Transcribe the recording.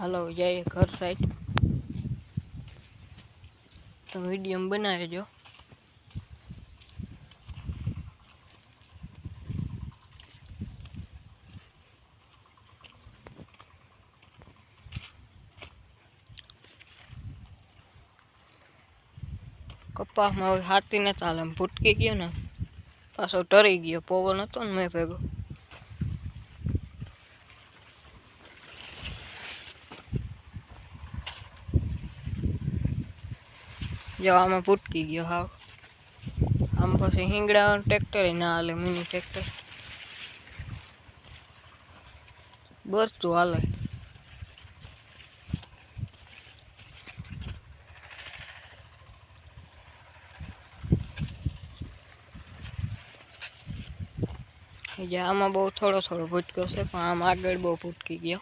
હાલો જઈએ ઘર સાઈડ તો વિડીયો બનાવજો। કપાસમાં હવે હાથી ને ચાલે ભૂટકી ગયો ને પાછો ટરી ગયો પવન હતો ને મેં ભેગો જો આમાં ભૂટકી ગયો હાવ આમ પછી હિંગડા ટ્રેક્ટર ના હાલે મિની ટ્રેક્ટર બરતું હાલે આમાં બહુ થોડો ભૂટકો છે પણ આમ આગળ બહુ ભૂટકી ગયો।